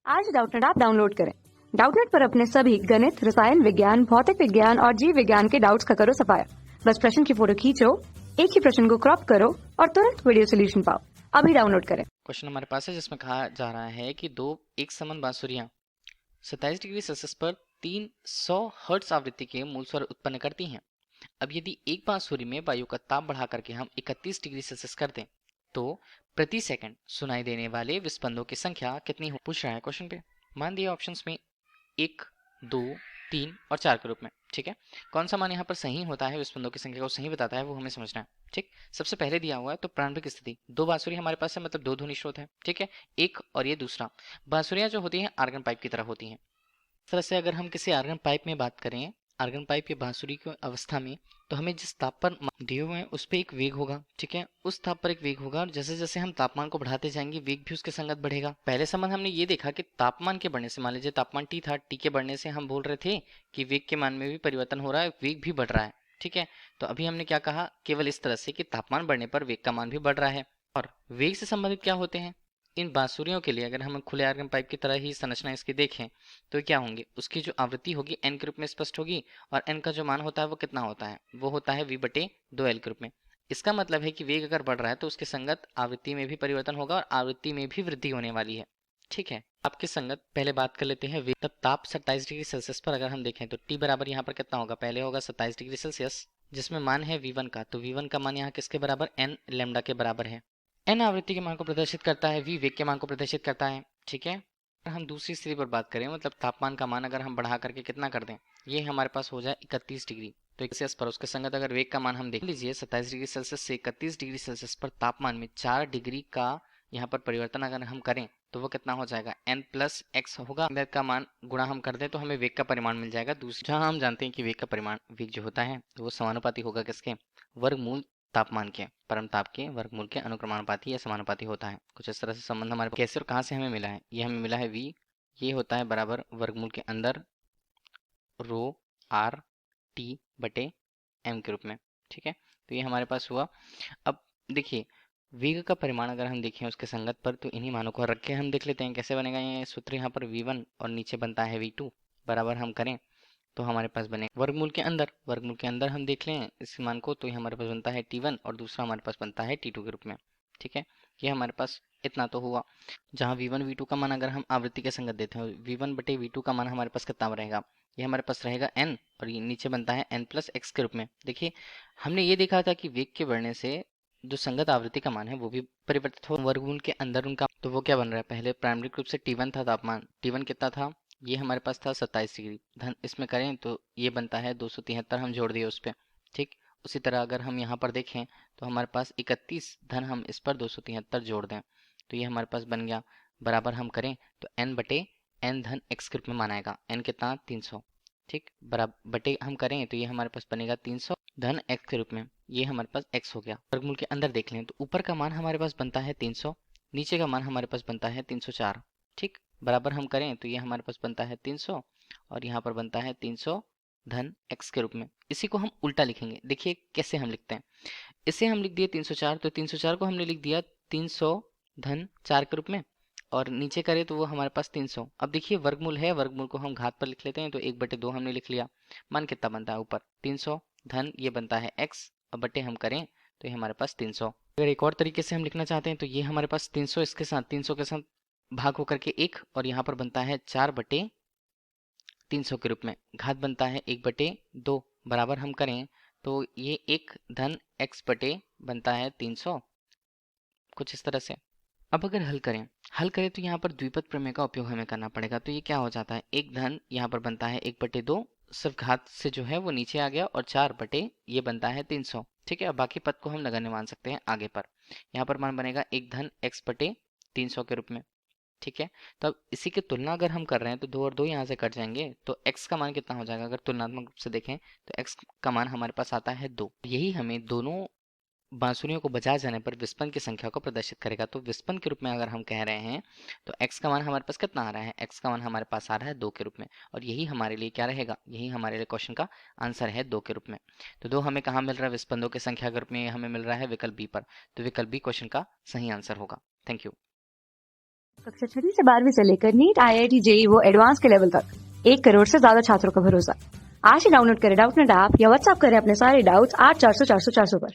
आज Doubtnut app download करें। Doubtnut पर अपने सभी गणित, रसायन विज्ञान, भौतिक विज्ञान और जीव विज्ञान के डाउट्स का करो सफाया। बस प्रश्न की फोटो खींचो, एक ही प्रश्न को क्रॉप करो और तुरंत वीडियो सोल्यूशन पाओ। अभी डाउनलोड करें। क्वेश्चन हमारे पास है जिसमें कहा जा रहा है कि दो एक समान बांसुरियां 27 डिग्री सेल्सियस पर 300 हर्ट्ज आवृत्ति के मूल स्वर उत्पन्न करती हैं। अब यदि एक बांसुरी में वायु का ताप बढ़ा करके हम 31 डिग्री सेल्सियस कर दें तो प्रति सेकंड सुनाई देने वाले विस्पंदों की संख्या कितनी हो, पूछ रहा है क्वेश्चन पे। मान दिए ऑप्शंस में 1, 2, 3 और 4 के रूप में। ठीक है, कौन सा मान यहाँ पर सही होता है, विस्पंदों की संख्या को सही बताता है, वो हमें समझना है। ठीक, सबसे पहले दिया हुआ है तो प्रारंभिक स्थिति, दो बांसुरी हमारे पास है, मतलब दो ध्वनि स्रोत है। ठीक है, एक और ये दूसरा। बांसुरियां जो होती हैं आर्गन पाइप की तरह होती हैं। इस तरह से अगर हम किसी आर्गन पाइप में बात करें, आर्गन पाइप या बांसुरी की अवस्था में, तो हमें जिस ताप पर दिए हुए हैं उस पर एक वेग होगा। ठीक है, उस ताप पर एक वेग होगा और जैसे जैसे हम तापमान को बढ़ाते जाएंगे वेग भी उसके संगत बढ़ेगा। पहले संबंध हमने ये देखा कि तापमान के बढ़ने से, मान लीजिए तापमान टी था, टी के बढ़ने से हम बोल रहे थे कि वेग के मान में भी परिवर्तन हो रहा है, वेग भी बढ़ रहा है। ठीक है, तो अभी हमने क्या कहा, केवल इस तरह से कि तापमान बढ़ने पर वेग का मान भी बढ़ रहा है। और वेग से संबंधित क्या होते हैं इन बांसुरियों के लिए, अगर हम खुले आर्गन पाइप की तरह ही संरचना इसकी देखें तो क्या होंगे, उसकी जो आवृत्ति होगी एन के रूप में स्पष्ट होगी और एन का जो मान होता है वो कितना होता है, वो होता है v/2l के रूप में। इसका मतलब है कि वेग अगर बढ़ रहा है तो उसके संगत आवृत्ति में भी परिवर्तन होगा और आवृत्ति में भी वृद्धि होने वाली है। ठीक है, आपके संगत पहले बात कर लेते हैं वेग। तब ताप 27 डिग्री सेल्सियस पर अगर हम देखें तो टी बराबर यहाँ पर कितना होगा, पहले होगा 27 डिग्री सेल्सियस जिसमें मान है v1 का, तो v1 का मान यहाँ किसके बराबर, n लैम्डा के बराबर है। n आवृत्ति के मान को प्रदर्शित करता है, v वेग के मान को प्रदर्शित करता है। ठीक है, अगर हम दूसरी स्थिति पर बात करें, मतलब तापमान का मान अगर हम बढ़ा करके कितना कर दें, ये हमारे पास हो जाए 31 डिग्री, तो सेल्सियस पर उसके संगत अगर वेग का मान हम देख लीजिए 27 डिग्री सेल्सियस से 31 डिग्री सेल्सियस पर तापमान में 4 डिग्री का यहाँ पर परिवर्तन अगर हम करें तो वो कितना हो जाएगा, n+x होगा। वेग का मान गुणा हम कर दें तो हमें वेग का परिमाण मिल जाएगा। दूसरा, जहाँ हम जानते हैं कि वेग का परिमाण, वेग जो होता है वो समानुपाती होगा किसके, वर्गमूल तापमान के, परम ताप के वर्गमूल के अनुक्रमानुपाती या समानुपाती होता है। कुछ इस तरह से संबंध हमारे कैसे और कहाँ से हमें मिला है, ये हमें मिला है v, ये होता है बराबर वर्गमूल के अंदर रो आर टी बटे एम के रूप में। ठीक है, तो ये हमारे पास हुआ। अब देखिए वेग का परिमाण अगर हम देखें उसके संगत पर, तो इन्हीं मानों को रख के हम देख लेते हैं कैसे बनेगा। ये सूत्र यहाँ पर v1 और नीचे बनता है v2 बराबर हम करें तो हमारे पास बने वर्गमूल के अंदर, वर्गमूल के अंदर हम देख लें इस मान को तो ये हमारे पास बनता है t1 और दूसरा हमारे पास बनता है t2 के रूप में। ठीक है, ये हमारे पास इतना तो हुआ। जहाँ v1 v2 का मान अगर हम आवृत्ति के संगत देते हैं, v1/v2 का मान हमारे पास कितना रहेगा, ये हमारे पास रहेगा n और ये नीचे बनता है n+x के रूप में। देखिए हमने ये देखा था कि वेग के बढ़ने से जो संगत आवृत्ति का मान है वो भी परिवर्तित हो, वर्गमूल के अंदर उनका, तो वो क्या बन रहा है, पहले प्राइमरिक रूप से t1 था, तापमान t1 कितना था, ये हमारे पास था 27 डिग्री, धन इसमें करें तो ये बनता है 273, हम जोड़ दिए उस पर। ठीक, उसी तरह अगर हम यहाँ पर देखें तो हमारे पास 31 धन हम इस पर 273 जोड़ दें तो ये हमारे पास बन गया, बराबर हम करें तो n/n(x) के रूप में मानाएगा, n कितना 300। ठीक, बराबर बटे हम करें तो ये हमारे पास बनेगा 300 धन x के रूप में, ये हमारे पास x हो गया। वर्गमूल के अंदर देख लें तो ऊपर का मान हमारे पास बनता है 300, नीचे का मान हमारे पास बनता है 304। ठीक, बराबर हम करें तो ये हमारे पास बनता है 300 और यहाँ पर बनता है 300 धन x के रूप में। इसी को हम उल्टा लिखेंगे, देखिए कैसे हम लिखते हैं। इसे हम लिख दिए 304, तो 304 को हमने लिख दिया 300 धन 4 के रूप में और नीचे करें तो वो हमारे पास 300। अब देखिए वर्गमूल है, वर्गमूल को हम घात पर लिख लेते हैं तो 1/2 हमने लिख लिया। मान कितना बनता है ऊपर 300 धन ये बनता है x और बटे हम करें तो ये हमारे पास 300। अगर एक और तरीके से हम लिखना चाहते हैं तो ये हमारे पास 300 इसके साथ 300 के साथ भाग होकर के 1 और यहाँ पर बनता है 4/300 के रूप में, घात बनता है 1/2 बराबर हम करें तो ये 1 धन x बटे बनता है 300, कुछ इस तरह से। अब अगर हल करें तो यहाँ पर द्विपद प्रमेय का उपयोग हमें करना पड़ेगा, तो ये क्या हो जाता है, एक धन यहाँ पर बनता है 1/2, सिर्फ घात से जो है वो नीचे आ गया और 4 बटे ये बनता है 300। ठीक है, अब बाकी पद को हम नगण्य मान सकते हैं आगे पर। यहाँ पर मान बनेगा 1 धन x/300 के रूप में। ठीक है, तो अब इसी की तुलना अगर हम कर रहे हैं तो 2 और 2 यहाँ से कट जाएंगे तो x का मान कितना हो जाएगा, अगर तुलनात्मक रूप से देखें तो x का मान हमारे पास आता है 2। यही हमें दोनों बांसुरियों को बजाए जाने पर विस्पन की संख्या को प्रदर्शित करेगा। तो विस्पन के रूप में अगर हम कह रहे हैं तो x का मान हमारे पास कितना आ रहा है, x का मान हमारे पास आ रहा है 2 के रूप में और यही हमारे लिए क्या रहेगा, यही हमारे लिए क्वेश्चन का आंसर है 2 के रूप में। तो 2 हमें कहाँ मिल रहा है, विस्पंदों की संख्या के रूप में हमें मिल रहा है विकल्प बी पर, तो विकल्प बी क्वेश्चन का सही आंसर होगा। Thank you. कक्षा 6वीं से 12वीं से लेकर नीट, IIT, JEE वो एडवांस के लेवल तक 1 करोड़ से ज्यादा छात्रों का भरोसा। आज ही डाउनलोड करें डाउटनेट ऐप या व्हाट्सएप करें अपने सारे डाउट्स 8400 400 400 पर।